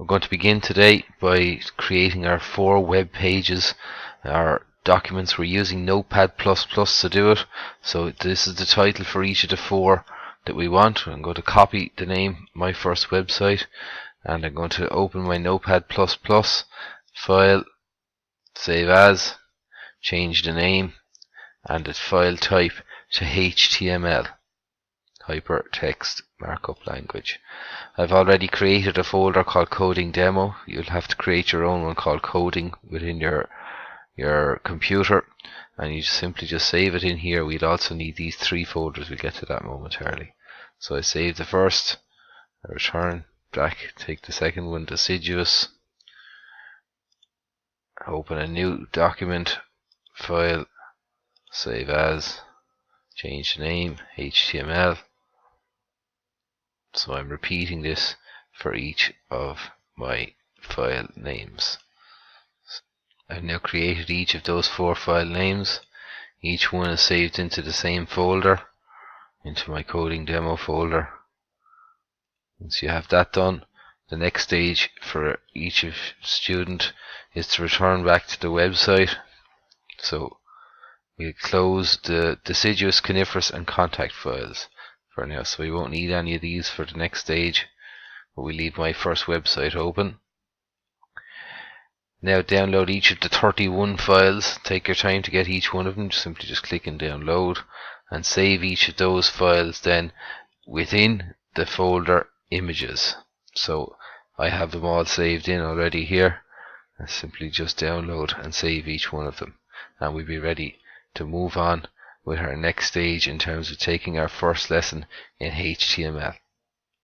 We're going to begin today by creating our 4 web pages, our documents. We're using Notepad++ to do it. So this is the title for each of the 4 that we want. I'm going to copy the name, my first website, and I'm going to open my Notepad++, file, save as, change the name and the file type to HTML, Hypertext Markup Language. I've already created a folder called Coding Demo. You'll have to create your own one called Coding within your computer, and you simply just save it in here. We'd also need these 3 folders. We'll get to that momentarily. So I save the first, I return back, take the second one, Deciduous, open a new document, file, save as, change the name, HTML. So I'm repeating this for each of my file names. I've now created each of those 4 file names. Each one is saved into the same folder, into my Coding Demo folder. Once you have that done, the next stage for each student is to return back to the website. So we'll close the deciduous, coniferous and contact files for now, so we won't need any of these for the next stage, but we leave my first website open. Now download each of the 31 files. Take your time to get each one of them. Simply just click and download, and save each of those files then within the folder images. So I have them all saved in already here. I simply just download and save each one of them, and we'll be ready to move on with our next stage in terms of taking our first lesson in HTML.